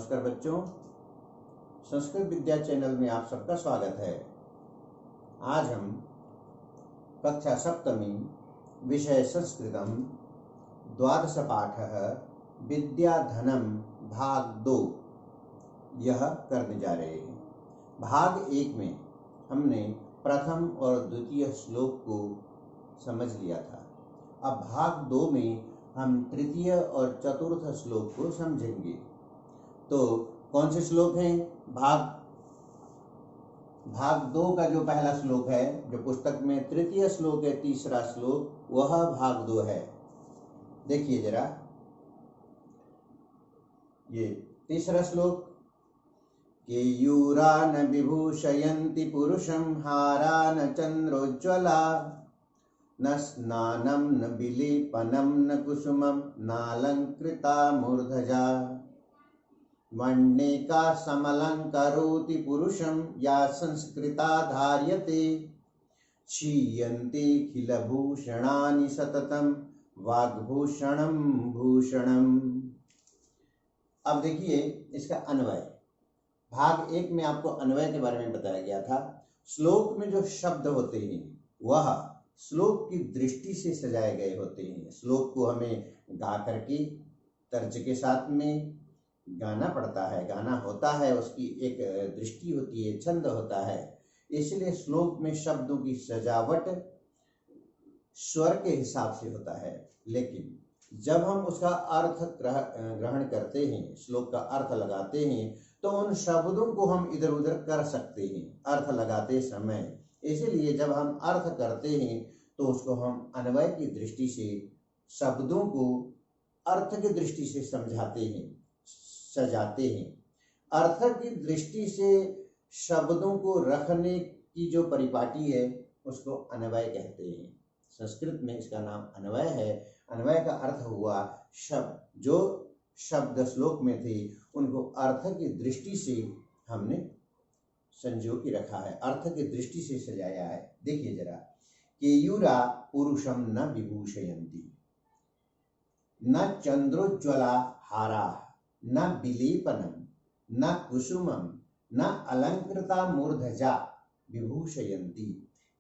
नमस्कार बच्चों, संस्कृत विद्या चैनल में आप सबका स्वागत है। आज हम कक्षा सप्तमी विषय संस्कृतम द्वादश पाठः विद्याधनम भाग 2 यह करने जा रहे हैं। भाग 1 में हमने प्रथम और द्वितीय श्लोक को समझ लिया था। अब भाग 2 में हम तृतीय और चतुर्थ श्लोक को समझेंगे। तो कौन से श्लोक हैं? भाग 2 का जो पहला श्लोक है, जो पुस्तक में तृतीय श्लोक है, तीसरा श्लोक, वह भाग 2 है। देखिए जरा, ये तीसरा श्लोक, केयूरा न विभूषयन्ति पुरुषं हारा न चंद्रोज्ज्वला न स्नानं न विलेपनं न कुसुमं नालंकृता मूर्धजा वन्नेका समलंकरोति पुरुषं या संस्कृता धार्यते क्षीयन्ते खिलभूषणानि सततं वाग्भूषणं भूषणम्। अब देखिए इसका अन्वय। भाग 1 में आपको अन्वय के बारे में बताया गया था। श्लोक में जो शब्द होते हैं वह श्लोक की दृष्टि से सजाए गए होते हैं। श्लोक को हमें गा करके तर्ज के साथ में गाना पड़ता है, गाना होता है, उसकी एक दृष्टि होती है, छंद होता है। इसलिए श्लोक में शब्दों की सजावट स्वर के हिसाब से होता है। लेकिन जब हम उसका अर्थ ग्रहण करते हैं, श्लोक का अर्थ लगाते हैं, तो उन शब्दों को हम इधर उधर कर सकते हैं अर्थ लगाते समय। इसीलिए जब हम अर्थ करते हैं तो उसको हम अन्वय की दृष्टि से शब्दों को अर्थ की दृष्टि से समझाते हैं, सजाते हैं। अर्थ की दृष्टि से शब्दों को रखने की जो परिपाटी है उसको अन्वय कहते हैं। संस्कृत में इसका नाम अन्वय है। अन्वय का अर्थ हुआ शब्द, जो शब्द श्लोक में थे उनको अर्थ की दृष्टि से हमने संजो के रखा है, अर्थ की दृष्टि से सजाया है। देखिए जरा, केयूरा पुरुषम न विभूषयन्ति न चंद्रोज्ज्वला हारा न विलेपनम न कुसुमम न अलंकृता मूर्धजा विभूषयन्ति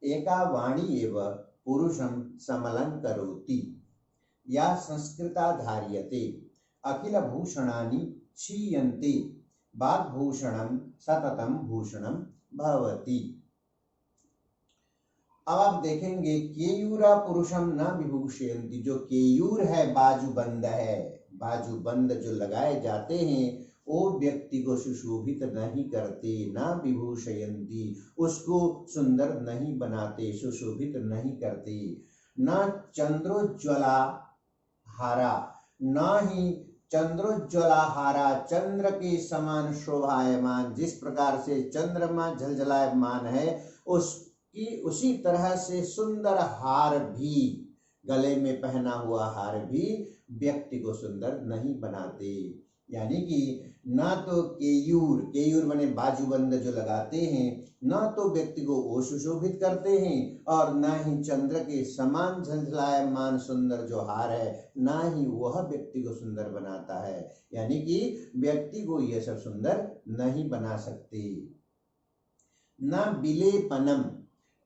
एका वाणी एव पुरुषं समलंकरोति या संस्कृता धार्यते अखिल भूषणानि क्षीयन्ते वाग्भूषणं सततं भूषणं भवति। अब आप देखेंगे केयूरा पुरुषम न विभूषयन्ति, जो केयूर है, बाजूबंद है, बाजूबंद जो लगाए जाते हैं वो व्यक्ति को सुशोभित नहीं करते। ना विभूषयन्ति, उसको सुंदर नहीं बनाते, सुशोभित नहीं करते। न चंद्रोज्ज्वला हारा, न ही चंद्रोज्ज्वला हारा, चंद्र के समान शोभायमान, जिस प्रकार से चंद्रमा झलझलायमान है उसी तरह से सुंदर हार भी, गले में पहना हुआ हार भी व्यक्ति को सुंदर नहीं बनाते। यानी कि ना तो केयूर बने बाजूबंद जो लगाते हैं, ना तो व्यक्ति को वो सुशोभित करते हैं, और ना ही चंद्र के समान झलझलायमान सुंदर जो हार है, ना ही वह व्यक्ति को सुंदर बनाता है। यानी कि व्यक्ति को यह सब सुंदर नहीं बना सकते। ना विलेपनम,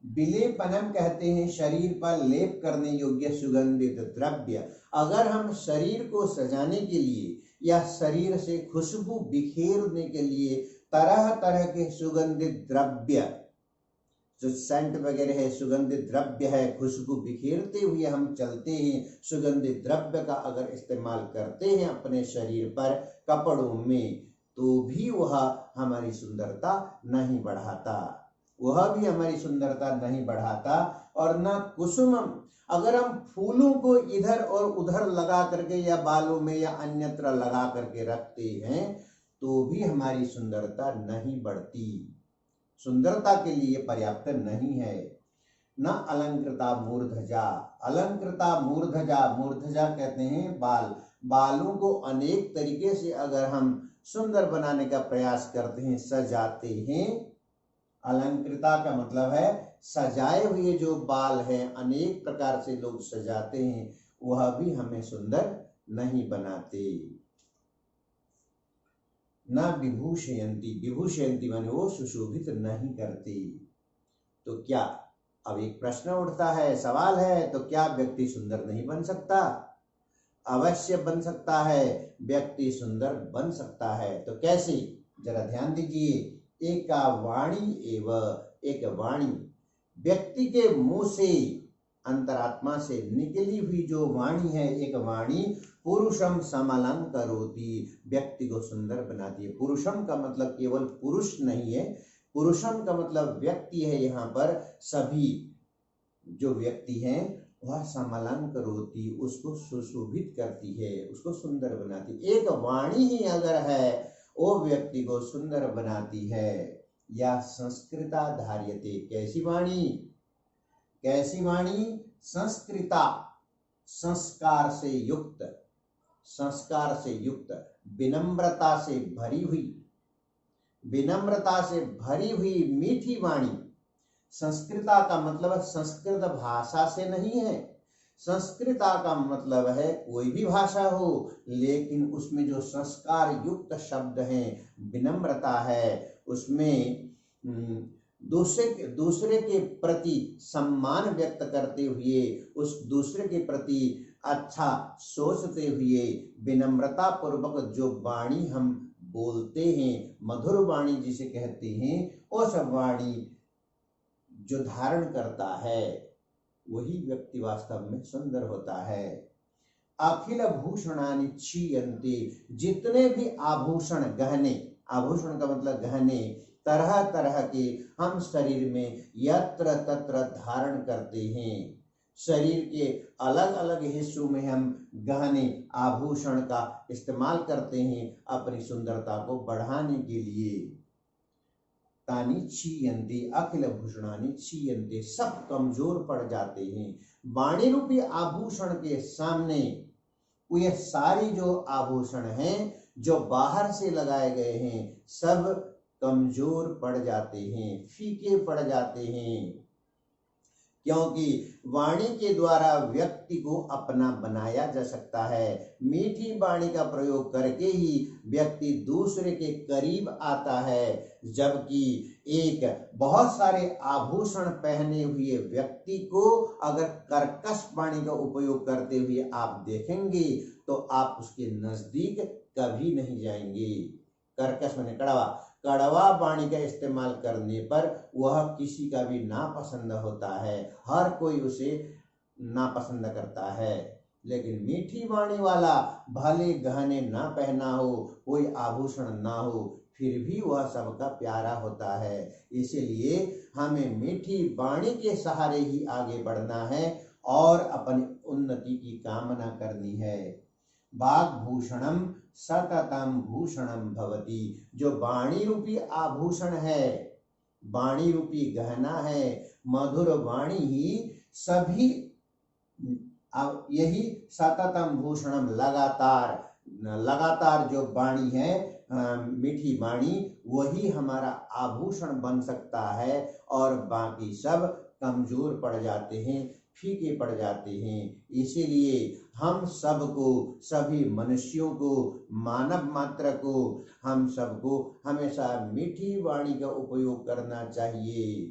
विलेपनम कहते हैं शरीर पर लेप करने योग्य सुगंधित द्रव्य। अगर हम शरीर को सजाने के लिए या शरीर से खुशबू बिखेरने के लिए तरह तरह के सुगंधित द्रव्य, जो सेंट वगैरह है, सुगंधित द्रव्य है, खुशबू बिखेरते हुए हम चलते हैं, सुगंधित द्रव्य का अगर इस्तेमाल करते हैं अपने शरीर पर, कपड़ों में, तो भी वह हमारी सुंदरता नहीं बढ़ाता, वह भी हमारी सुंदरता नहीं बढ़ाता। और ना कुसुमम, अगर हम फूलों को इधर और उधर लगा करके या बालों में या अन्यत्र लगा करके रखते हैं तो भी हमारी सुंदरता नहीं बढ़ती, सुंदरता के लिए पर्याप्त नहीं है। न अलंकृता मूर्धजा, अलंकृता मूर्धजा, मूर्धजा कहते हैं बाल, बालों को अनेक तरीके से अगर हम सुंदर बनाने का प्रयास करते हैं, सजाते हैं, अलंकृता का मतलब है सजाए हुए जो बाल हैं, अनेक प्रकार से लोग सजाते हैं, वह भी हमें सुंदर नहीं बनाते। न विभूषयन्ति, विभूषयन्ति माने वो सुशोभित नहीं करते। तो क्या, अब एक प्रश्न उठता है, सवाल है, तो क्या व्यक्ति सुंदर नहीं बन सकता? अवश्य बन सकता है, व्यक्ति सुंदर बन सकता है। तो कैसे, जरा ध्यान दीजिए। एक वाणी एक वाणी, व्यक्ति के मुंह से, अंतरात्मा से निकली हुई जो वाणी है, एक वाणी पुरुषम समलंकरोति, व्यक्ति को सुंदर बनाती है। पुरुषम का मतलब केवल पुरुष नहीं है, पुरुषम का मतलब व्यक्ति है। यहाँ पर सभी जो व्यक्ति हैं वह समलंकरोति, उसको सुशोभित करती है, उसको सुंदर बनाती है। एक वाणी ही अगर है वो व्यक्ति को सुंदर बनाती है। या संस्कृता धार्यते, कैसी वाणी, कैसी वाणी? संस्कृता, संस्कार से युक्त, संस्कार से युक्त, विनम्रता से भरी हुई, विनम्रता से भरी हुई मीठी वाणी। संस्कृता का मतलब संस्कृत भाषा से नहीं है, संस्कृता का मतलब है कोई भी भाषा हो, लेकिन उसमें जो संस्कार युक्त शब्द हैं, विनम्रता है, उसमें दूसरे के प्रति सम्मान व्यक्त करते हुए, उस दूसरे के प्रति अच्छा सोचते हुए, विनम्रता पूर्वक जो वाणी हम बोलते हैं, मधुर वाणी जिसे कहते हैं, उस वाणी जो धारण करता है वही व्यक्ति वास्तव में सुंदर होता है। अखिल भूषणानि क्षीयन्ते, जितने भी आभूषण, गहने, आभूषण का मतलब गहने, तरह तरह के हम शरीर में यत्र तत्र धारण करते हैं। शरीर के अलग अलग हिस्सों में हम गहने, आभूषण का इस्तेमाल करते हैं अपनी सुंदरता को बढ़ाने के लिए। तानी क्षीयन्ते, अखिल भूषणानि क्षीयन्ते, सब कमजोर पड़ जाते हैं। वाणी रूपी आभूषण के सामने ये सारी जो आभूषण हैं जो बाहर से लगाए गए हैं, सब कमजोर पड़ जाते हैं, फीके पड़ जाते हैं, क्योंकि वाणी के द्वारा व्यक्ति को अपना बनाया जा सकता है। मीठी वाणी का प्रयोग करके ही व्यक्ति दूसरे के करीब आता है, जबकि एक बहुत सारे आभूषण पहने हुए व्यक्ति को अगर कर्कश वाणी का उपयोग करते हुए आप देखेंगे तो आप उसके नजदीक कभी नहीं जाएंगे। कर्कश माने कड़वा, कड़वा वाणी का इस्तेमाल करने पर वह किसी का भी नापसंद होता है, हर कोई उसे नापसंद करता है। लेकिन मीठी वाणी वाला भले गहने ना पहना हो, कोई आभूषण ना हो, फिर भी वह सबका प्यारा होता है। इसीलिए हमें मीठी वाणी के सहारे ही आगे बढ़ना है और अपनी उन्नति की कामना करनी है। वाग्भूषणम सततम भूषणम भवति, जो वाणी रूपी आभूषण है, वाणी रूपी गहना है, मधुर वाणी ही सभी, यही सततम भूषणम, लगातार लगातार जो वाणी है, मीठी वाणी, वही हमारा आभूषण बन सकता है और बाकी सब कमजोर पड़ जाते हैं, फीके पड़ जाते हैं। इसीलिए हम सबको, सभी मनुष्यों को, मानव मात्र को, हम सबको हमेशा मीठी वाणी का उपयोग करना चाहिए,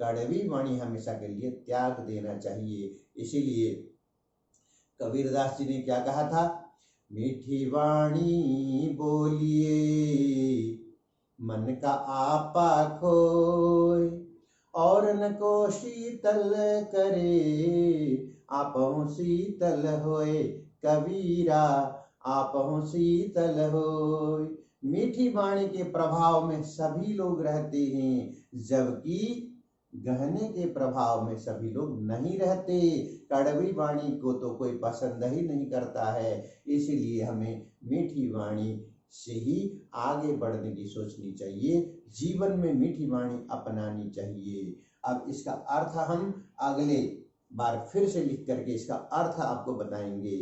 कड़वी वाणी हमेशा के लिए त्याग देना चाहिए। इसीलिए कबीरदास जी ने क्या कहा था? मीठी वाणी बोलिए मन का आपा खोए, और न को शीतल करे आपहु शीतल होए, कबीरा आपहु शीतल होए। मीठी वाणी के प्रभाव में सभी लोग रहते हैं, जबकि गहने के प्रभाव में सभी लोग नहीं रहते। कड़वी वाणी को तो कोई पसंद ही नहीं करता है। इसीलिए हमें मीठी वाणी से ही आगे बढ़ने की सोचनी चाहिए, जीवन में मीठी वाणी अपनानी चाहिए। अब इसका अर्थ हम अगले बार फिर से लिख करके इसका अर्थ आपको बताएंगे।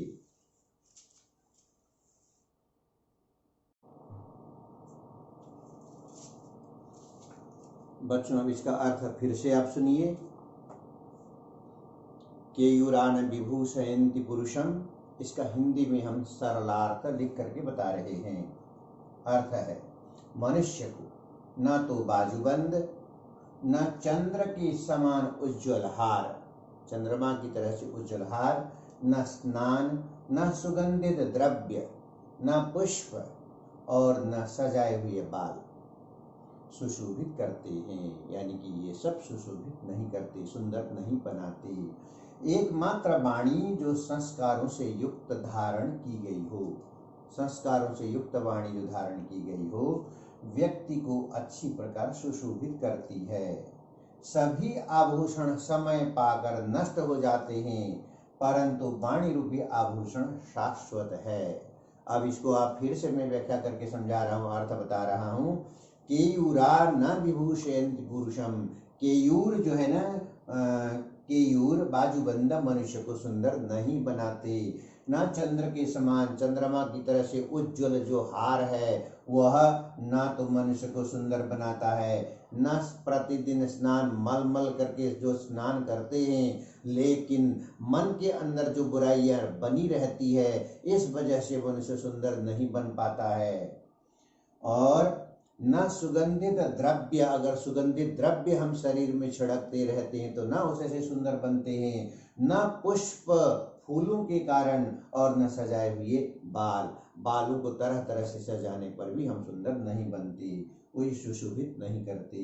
बच्चों, अब इसका अर्थ फिर से आप सुनिए। केयूरान विभूषयन्ति पुरुषम, इसका हिंदी में हम सरलार्थ लिख करके बता रहे हैं। अर्थ है मनुष्य को न तो बाजूबंद, न चंद्र के समान उज्ज्वल हार, चंद्रमा की तरह से उज्ज्वल हार, न स्नान, न सुगंधित द्रव्य, न पुष्प और न सजाए हुए बाल सुशोभित करते हैं। यानी कि ये सब सुशोभित नहीं करते, सुंदर नहीं बनाते। एकमात्र वाणी जो संस्कारों से युक्त धारण की गई हो, संस्कारों से युक्त वाणी जो धारण की गई हो, व्यक्ति को अच्छी प्रकार सुशोभित करती है। सभी आभूषण समय पाकर नष्ट हो जाते हैं, परंतु वाणी रूपी आभूषण शाश्वत है। अब इसको आप फिर से मैं व्याख्या करके समझा रहा हूँ, अर्थ बता रहा हूँ। केयूरा न विभूषयन्ति पुरुषम, केयूर जो है ना, केयूर बाजूबंद मनुष्य को सुंदर नहीं बनाते। न चंद्र के समान, चंद्रमा की तरह से उज्ज्वल जो हार है वह न तो मनुष्य को सुंदर बनाता है, न प्रतिदिन स्नान मल मल करके जो स्नान करते हैं, लेकिन मन के अंदर जो बुराइयां बनी रहती है, इस वजह से मनुष्य सुंदर नहीं बन पाता है। और न सुगंधित द्रव्य, अगर सुगंधित द्रव्य हम शरीर में छिड़कते रहते हैं तो न उससे सुंदर बनते हैं। न पुष्प फूलों के कारण, और न सजाए हुए बाल, बालों को तरह तरह से सजाने पर भी हम सुंदर नहीं बनते, कोई सुशोभित नहीं करते।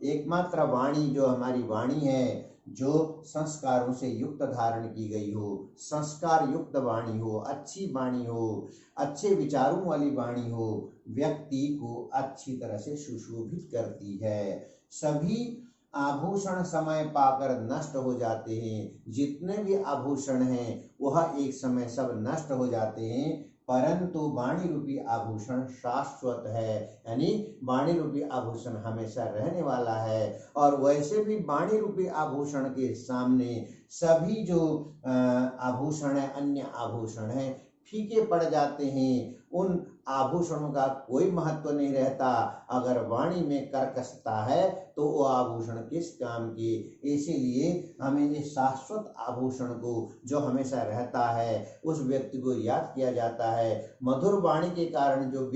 एकमात्र वाणी जो हमारी वाणी है, जो संस्कारों से युक्त धारण की गई हो, संस्कार युक्त वाणी हो, अच्छी वाणी हो, अच्छे विचारों वाली वाणी हो, व्यक्ति को अच्छी तरह से सुशोभित करती है। सभी आभूषण समय पाकर नष्ट हो जाते हैं, जितने भी आभूषण हैं वह एक समय सब नष्ट हो जाते हैं, परंतु वाणी रूपी आभूषण शाश्वत है। यानी वाणी रूपी आभूषण हमेशा रहने वाला है। और वैसे भी वाणी रूपी आभूषण के सामने सभी जो आभूषण है, अन्य आभूषण है, फीके पड़ जाते हैं। उन आभूषणों का कोई महत्व नहीं रहता। अगर वाणी में कर्कशता है तो वो आभूषण किस काम के। इसीलिए हमें इस शाश्वत आभूषण को जो हमेशा रहता है उस व्यक्ति को याद किया जाता है। मधुर वाणी के कारण जो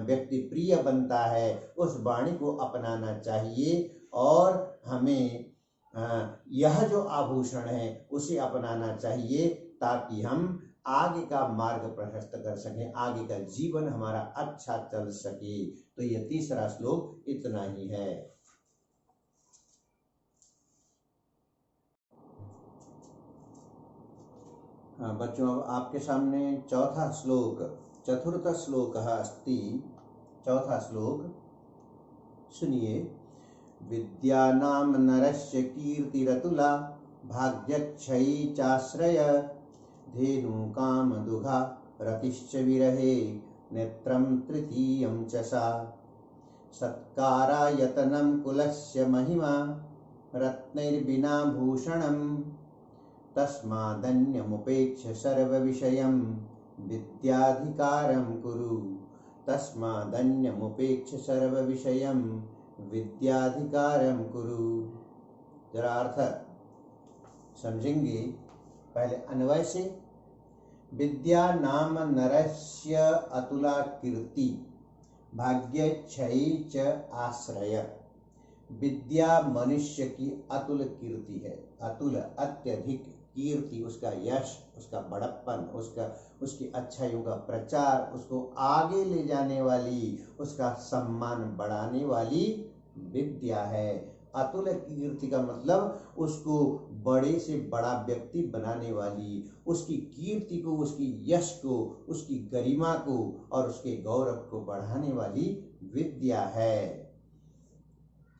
व्यक्ति प्रिय बनता है, उस वाणी को अपनाना चाहिए और हमें यह जो आभूषण है उसे अपनाना चाहिए, ताकि हम आगे का मार्ग प्रशस्त कर सकें, आगे का जीवन हमारा अच्छा चल सके। तो ये तीसरा श्लोक इतना ही है। हाँ बच्चों, अब आपके सामने चौथा श्लोक, चतुर्थ श्लोक अस्ति, चौथा श्लोक सुनिए। विद्यानाम नरस्य कीर्तिरतुला, भाग्यक्षयी चाश्रय, धेनु काम दुघा, रतिश्च विरहे, नेत्रं तृतीयं च सा। सत्कारायतनं कुलस्य महिमा, रत्नैर्विना भूषणं, तस्मादन्यमुपेक्ष्य सर्वविषयं, विद्याधिकारं कुरु। तस्मादन्यमुपेक्ष्य सर्वविषयं, विद्याधिकारं कुरु। जरा अर्थ समझेंगे। पहले अन्वय से। विद्या नाम नरस्य अतुला कीर्ति, भाग्यक्षयी च आश्रय। विद्या मनुष्य की अतुल कीर्ति है। अतुल अत्यधिक, कीर्ति उसका यश, उसका बड़प्पन, उसकी अच्छाइयों का प्रचार, उसको आगे ले जाने वाली, उसका सम्मान बढ़ाने वाली विद्या है। अतुल कीर्ति का मतलब उसको बड़े से बड़ा व्यक्ति बनाने वाली, उसकी कीर्ति को, उसकी यश को, उसकी गरिमा को और उसके गौरव को बढ़ाने वाली विद्या है।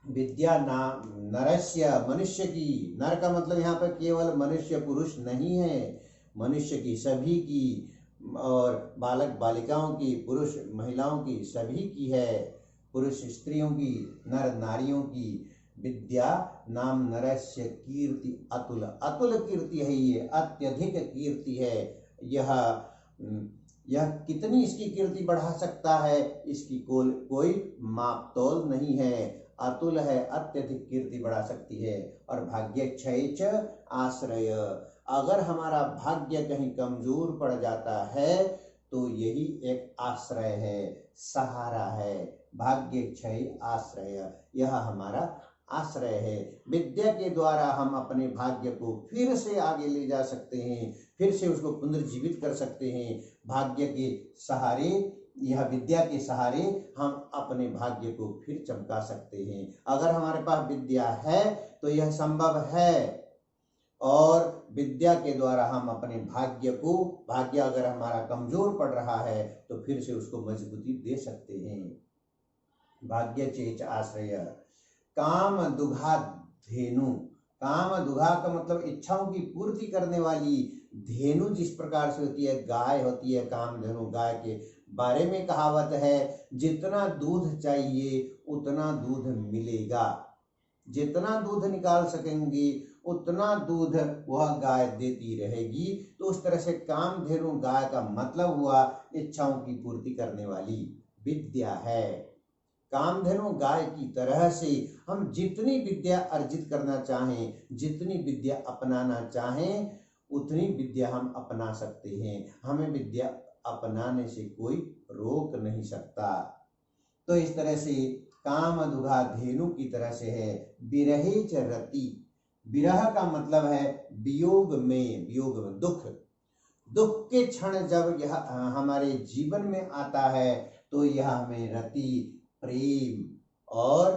विद्या नाम नरस्य, मनुष्य की, नर का मतलब यहाँ पर केवल मनुष्य पुरुष नहीं है, मनुष्य की, सभी की, और बालक बालिकाओं की, पुरुष महिलाओं की, सभी की है। पुरुष स्त्रियों की, नर नारियों की। विद्या नाम नरस्य कीर्ति अतुल, अतुल कीर्ति है ये, अत्यधिक कीर्ति है। यह कितनी इसकी कीर्ति बढ़ा सकता है, इसकी कोई माप तोल नहीं है। अतुल है, अत्यधिक कीर्ति बढ़ा सकती है। और भाग्यक्षय च आश्रय, अगर हमारा भाग्य कहीं कमजोर पड़ जाता है तो यही एक आश्रय है, सहारा है। भाग्य क्षय आश्रय, यह हमारा आश्रय है। विद्या के द्वारा हम अपने भाग्य को फिर से आगे ले जा सकते हैं, फिर से उसको पुनर्जीवित कर सकते हैं। भाग्य के सहारे, यह विद्या के सहारे हम अपने भाग्य को फिर चमका सकते हैं। अगर हमारे पास विद्या है तो यह संभव है, और विद्या के द्वारा हम अपने भाग्य को, भाग्य अगर हमारा कमजोर पड़ रहा है तो फिर से उसको मजबूती दे सकते हैं। भाग्य चेच आश्रय। काम दुघा धेनु, काम दुघा का मतलब इच्छाओं की पूर्ति करने वाली। धेनु जिस प्रकार से होती है, गाय होती है, कामधेनु गाय के बारे में कहावत है, जितना दूध चाहिए उतना दूध मिलेगा, जितना दूध निकाल सकेंगे उतना दूध वह गाय देती रहेगी। तो उस तरह से कामधेनु गाय का मतलब हुआ इच्छाओं की पूर्ति करने वाली विद्या है। कामधेनु गाय की तरह से हम जितनी विद्या अर्जित करना चाहें, जितनी विद्या अपनाना चाहें, उतनी विद्या हम अपना सकते हैं। हमें विद्या अपनाने से कोई रोक नहीं सकता। तो इस तरह से काम दुघा धेनु की तरह से है। विरहे च रति, विरह का मतलब है वियोग में, वियोग में दुख। दुख के क्षण जब यह हमारे जीवन में आता है तो यह हमें रति, प्रेम और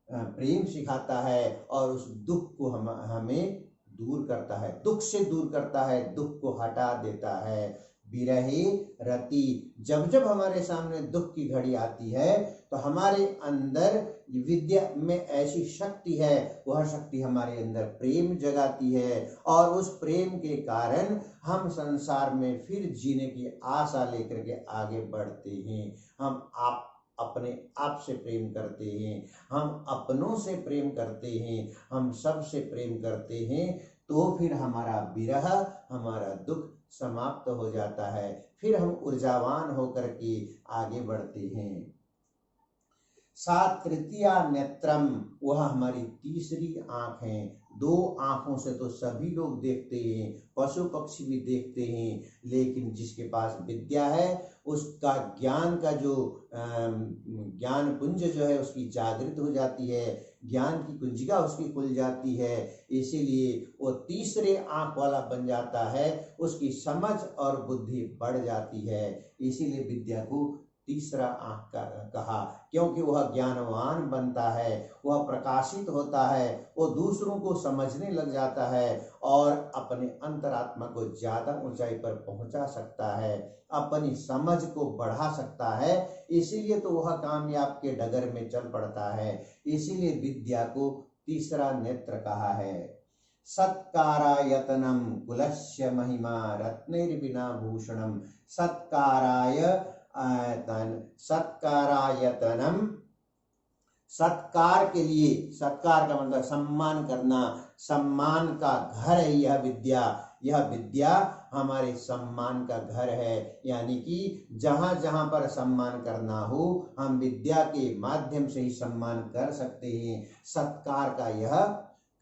प्रेम सिखाता है, और उस दुख को हमें दूर करता है, दुख से दूर करता है, दुख को हटा देता है। विरहे रति, जब जब हमारे सामने दुख की घड़ी आती है तो हमारे अंदर विद्या में ऐसी शक्ति है, वह शक्ति हमारे अंदर प्रेम जगाती है, और उस प्रेम के कारण हम संसार में फिर जीने की आशा लेकर के आगे बढ़ते हैं। हम अपने आप से प्रेम करते हैं, हम अपनों से प्रेम करते हैं, हम सब से प्रेम करते हैं, तो फिर हमारा विरह, हमारा दुख समाप्त हो जाता है, फिर हम ऊर्जावान होकर के आगे बढ़ते हैं। सात तृतीया नेत्रम, वह हमारी तीसरी आंख है। दो आंखों से तो सभी लोग देखते हैं, पशु पक्षी भी देखते हैं, लेकिन जिसके पास विद्या है उसका ज्ञान का जो ज्ञान पुंज जो है उसकी जागृत हो जाती है, ज्ञान की कुंजिका उसकी खुल जाती है, इसीलिए वो तीसरे आंख वाला बन जाता है, उसकी समझ और बुद्धि बढ़ जाती है। इसीलिए विद्या को तीसरा आंख का कहा, क्योंकि वह ज्ञानवान बनता है, वह प्रकाशित होता है, वो दूसरों को समझने लग जाता है और अपने अंतरात्मा को ज्यादा ऊंचाई पर पहुंचा सकता है, अपनी समझ को बढ़ा सकता है। इसीलिए तो वह कामयाब के डगर में चल पड़ता है। इसीलिए विद्या को तीसरा नेत्र कहा है। सत्कारायतनम कुलस्य महिमा रत्नैर्विना भूषणम। सत्कारायतनम, सत्कार के लिए, सत्कार का मतलब सम्मान करना, सम्मान का घर है यह विद्या। यह विद्या हमारे सम्मान का घर है, यानी कि जहां जहां पर सम्मान करना हो हम विद्या के माध्यम से ही सम्मान कर सकते हैं। सत्कार का यह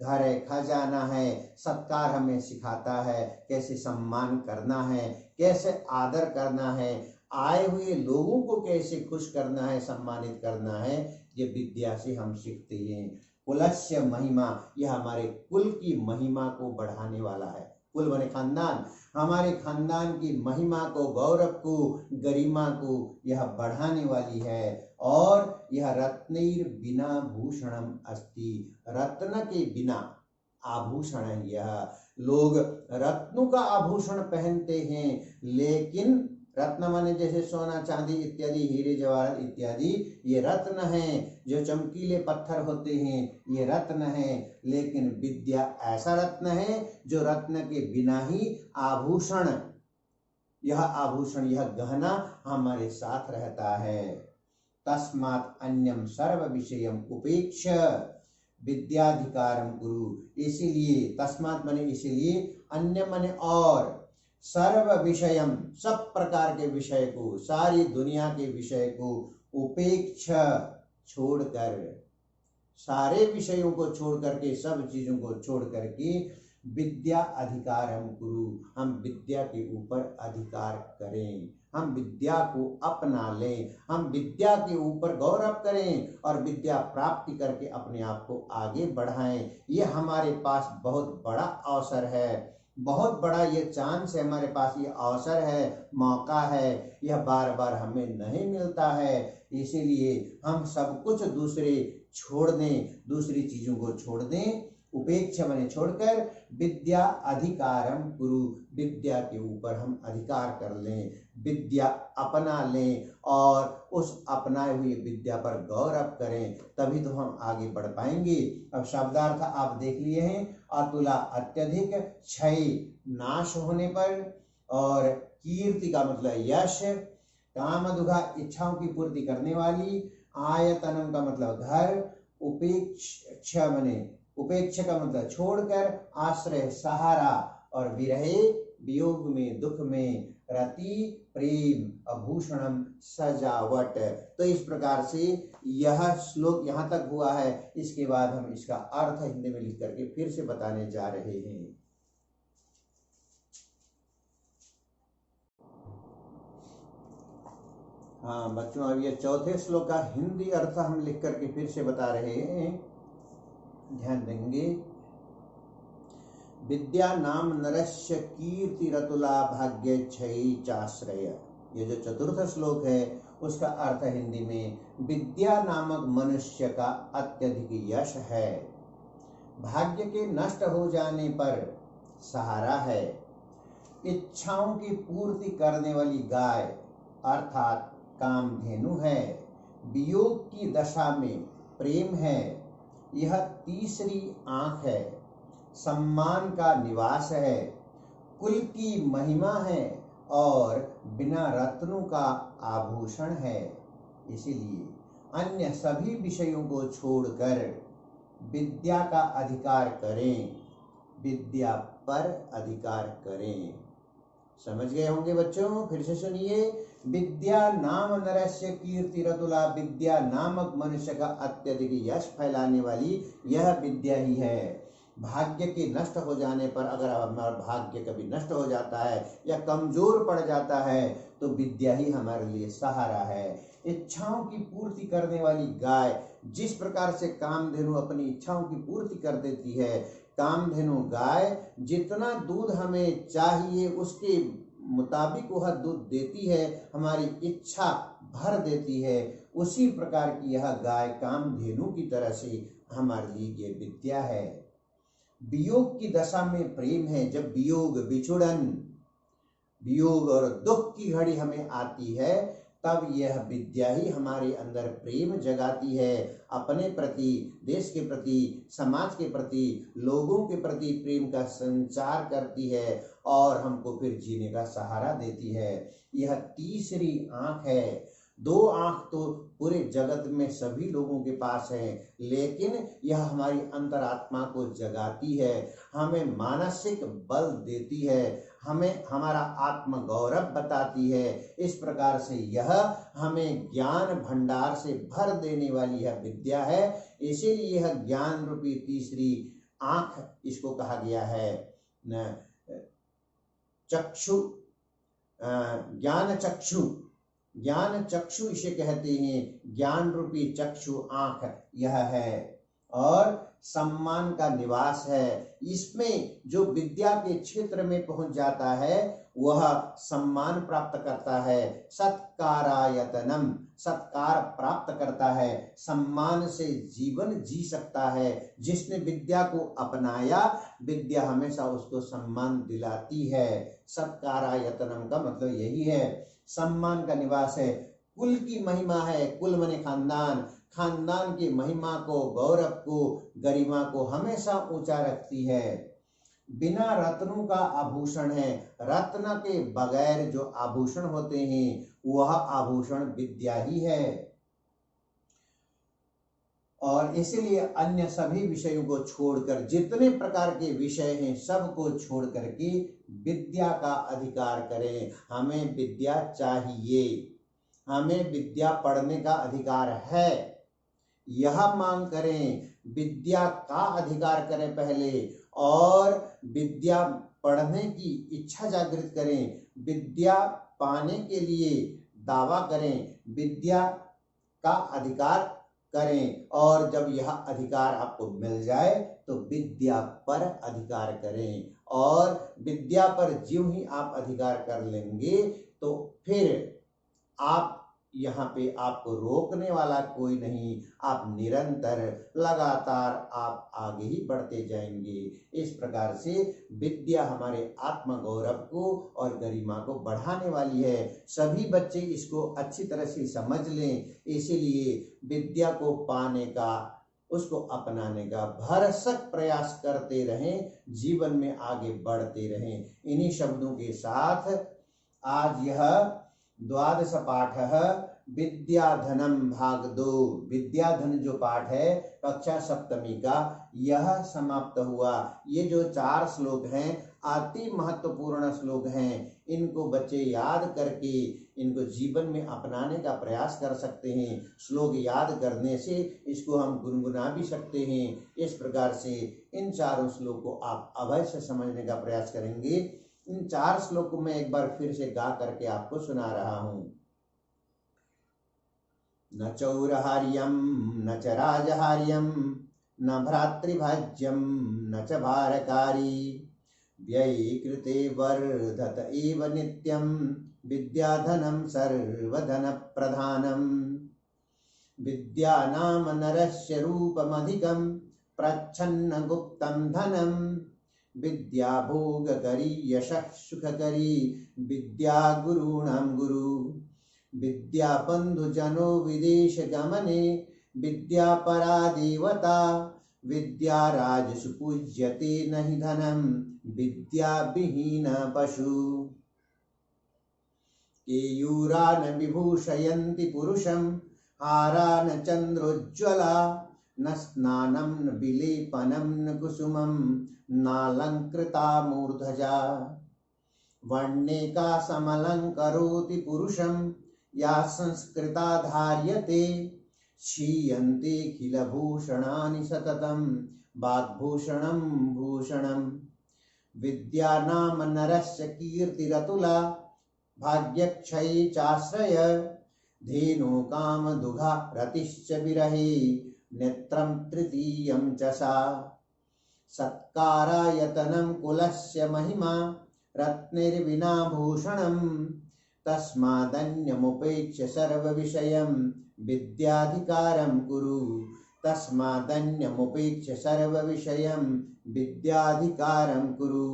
घर है, खजाना है। सत्कार हमें सिखाता है कैसे सम्मान करना है, कैसे आदर करना है, आए हुए लोगों को कैसे खुश करना है, सम्मानित करना है, ये विद्या से हम सीखते हैं। कुलस्य महिमा, यह हमारे कुल की महिमा को बढ़ाने वाला है। कुल बने खानदान, हमारे खानदान की महिमा को, गौरव को, गरिमा को यह बढ़ाने वाली है। और यह रत्नैर बिना भूषणम अस्ति, रत्न के बिना आभूषण है यह। लोग रत्नों का आभूषण पहनते हैं, लेकिन रत्न माने जैसे सोना चांदी इत्यादि, हीरे जवाहरात इत्यादि, ये रत्न हैं। जो चमकीले पत्थर होते हैं ये रत्न हैं, लेकिन विद्या ऐसा रत्न है जो रत्न के बिना ही आभूषण, यह आभूषण, यह गहना हमारे साथ रहता है। तस्मात् अन्यम सर्व विषयम उपेक्ष विद्याधिकारम कुरु। इसीलिए तस्मात् माने इसीलिए, अन्य माने और, सर्व विषयम सब प्रकार के विषय को, सारी दुनिया के विषय को, उपेक्ष छोड़कर, सारे विषयों को छोड़ करके, सब चीजों को छोड़ करके, विद्या अधिकारम कुरु, हम विद्या के ऊपर अधिकार करें, हम विद्या को अपना लें, हम विद्या के ऊपर गौरव करें और विद्या प्राप्ति करके अपने आप को आगे बढ़ाएं। ये हमारे पास बहुत बड़ा अवसर है, बहुत बड़ा ये चांस है, हमारे पास ये अवसर है, मौका है, यह बार बार हमें नहीं मिलता है। इसीलिए हम सब कुछ दूसरे छोड़ दें, दूसरी चीजों को छोड़ दें, उपेक्षा माने छोड़कर विद्या अधिकारम कुरु, विद्या के ऊपर हम अधिकार कर लें, विद्या अपना लें और उस अपनाए हुए विद्या पर गौरव करें, तभी तो हम आगे बढ़ पाएंगे। अब शब्दार्थ आप देख लिए हैं, अतुला अत्यधिक, क्षय नाश होने पर, और कीर्ति का मतलब यश, कामदुघा इच्छाओं की पूर्ति करने वाली, आयतनम का मतलब घर, उपेक्षा माने उपेक्षा का मतलब छोड़कर, आश्रय सहारा, और विरहे वियोग में दुख में, रति प्रेम, आभूषणम सजावट। तो इस प्रकार से यह श्लोक यहाँ तक हुआ है। इसके बाद हम इसका अर्थ हिंदी में लिख करके फिर से बताने जा रहे हैं। हाँ बच्चों, अब ये चौथे श्लोक का हिंदी अर्थ हम लिख करके फिर से बता रहे हैं, ध्यान देंगे। विद्या नाम नरस्य कीर्ति रतुला भाग्य क्षयी चाश्रय। ये जो चतुर्थ श्लोक है उसका अर्थ हिंदी में, विद्या नामक मनुष्य का अत्यधिक यश है, भाग्य के नष्ट हो जाने पर सहारा है, इच्छाओं की पूर्ति करने वाली गाय अर्थात कामधेनु है, वियोग की दशा में प्रेम है, यह तीसरी आंख है, सम्मान का निवास है, कुल की महिमा है और बिना रत्नों का आभूषण है। इसीलिए अन्य सभी विषयों को छोड़कर विद्या का अधिकार करें, विद्या पर अधिकार करें। समझ गए होंगे बच्चों, फिर से सुनिए। विद्या नाम नरस्य कीर्ति रतुला, विद्या नामक मनुष्य का अत्यधिक यश फैलाने वाली यह विद्या ही है। भाग्य के नष्ट हो जाने पर, अगर हमारा भाग्य कभी नष्ट हो जाता है या कमजोर पड़ जाता है तो विद्या ही हमारे लिए सहारा है। इच्छाओं की पूर्ति करने वाली गाय, जिस प्रकार से कामधेनु अपनी इच्छाओं की पूर्ति कर देती है, कामधेनु गाय जितना दूध हमें चाहिए उसके मुताबिक वह दूध देती है, हमारी इच्छा भर देती है, उसी प्रकार की यह गाय कामधेनु की तरह से हमारे लिए ये विद्या है। वियोग की दशा में प्रेम है, जब वियोग, विछुड़न, वियोग और दुख की घड़ी हमें आती है तब यह विद्या ही हमारे अंदर प्रेम जगाती है, अपने प्रति, देश के प्रति, समाज के प्रति, लोगों के प्रति प्रेम का संचार करती है और हमको फिर जीने का सहारा देती है। यह तीसरी आंख है। दो आंख तो पूरे जगत में सभी लोगों के पास है, लेकिन यह हमारी अंतरात्मा को जगाती है, हमें मानसिक बल देती है, हमें हमारा आत्म गौरव बताती है। इस प्रकार से यह हमें ज्ञान भंडार से भर देने वाली यह विद्या है। इसीलिए यह ज्ञान रूपी तीसरी आंख इसको कहा गया है। चक्षु, ज्ञान चक्षु, ज्ञान चक्षु इसे कहते हैं, ज्ञान रूपी चक्षु आंख यह है और सम्मान का निवास है। इसमें जो विद्या के क्षेत्र में पहुंच जाता है वह सम्मान प्राप्त करता है, सत्कारायतनम, सत्कार प्राप्त करता है, सम्मान से जीवन जी सकता है। जिसने विद्या को अपनाया, विद्या हमेशा उसको सम्मान दिलाती है। सत्कारायतनम का मतलब यही है, सम्मान का निवास है, कुल की महिमा है, कुल माने खानदान, खानदान की महिमा को, गौरव को, गरिमा को हमेशा ऊंचा रखती है। बिना रत्नों का आभूषण है, रत्न के बगैर जो आभूषण होते हैं वह आभूषण विद्या ही है। और इसलिए अन्य सभी विषयों को छोड़कर, जितने प्रकार के विषय हैं सबको छोड़ करके विद्या का अधिकार करें। हमें विद्या चाहिए, हमें विद्या पढ़ने का अधिकार है, यह मांग करें। विद्या का अधिकार करें पहले और विद्या पढ़ने की इच्छा जागृत करें। विद्या पाने के लिए दावा करें, विद्या का अधिकार करें, और जब यह अधिकार आपको मिल जाए तो विद्या पर अधिकार करें। और विद्या पर ज्यों ही आप अधिकार कर लेंगे तो फिर आप यहाँ पे आपको रोकने वाला कोई नहीं, आप निरंतर लगातार आप आगे ही बढ़ते जाएंगे। इस प्रकार से विद्या हमारे आत्मगौरव को और गरिमा को बढ़ाने वाली है। सभी बच्चे इसको अच्छी तरह से समझ लें, इसीलिए विद्या को पाने का, उसको अपनाने का भरसक प्रयास करते रहें, जीवन में आगे बढ़ते रहें। इन्हीं शब्दों के साथ आज यह द्वादश पाठ विद्याधनम भाग 2, विद्याधन जो पाठ है कक्षा सप्तमी का, यह समाप्त हुआ। ये जो 4 श्लोक हैं अति महत्वपूर्ण श्लोक हैं, इनको बच्चे याद करके इनको जीवन में अपनाने का प्रयास कर सकते हैं। श्लोक याद करने से इसको हम गुनगुना भी सकते हैं। इस प्रकार से इन 4 श्लोक को आप अवश्य समझने का प्रयास करेंगे। इन 4 श्लोक को मैं एक बार फिर से गा करके आपको सुना रहा हूं। न चौरहार्यम न च राजहार्यम न भ्रातृभाज्यम न च भारकारी व्ययीकृते वर्धत एव नित्यं विद्याधनं सर्वधन प्रधानम्। विद्यानाम नरस्य रूपमधिकं प्रच्छन्न गुप्तं धनं विद्या भोगकरी यशः सुखकरी विद्या गुरूणां गुरु। विद्या बंधुजनो विदेश गमने विद्या परा देवता विद्या राजसु पूज्यते नहि धनम विद्या विहीन पशु। केयूरान विभूषयन्ति पुरुषं हारान चन्द्रोज्ज्वला न स्नानं न विलेपनं न कुसुमं नालंकृता मूर्धजा। वर्णेका समलंकरोति पुरुषं या संस्कृता धार्यते क्षीयन्ते किल भूषणानि सततं वाग्भूषणं भूषणम्। विद्या नाम नरस्य कीर्तिरतुला भाग्यक्षये चाश्रय धेनो कामदुघा रतिश्च विरहे नेत्रं तृतीयं च सा। सत्कारायतनं कुलस्य महिमा रत्नैर्विना भूषणं तस्मादन्यमुपेक्ष्य सर्वविषयं विद्याधिकारं कुरु। तस्मादन्यमुपेक्ष्य सर्वविषयं विद्याधिकारं कुरु।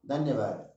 धन्यवाद।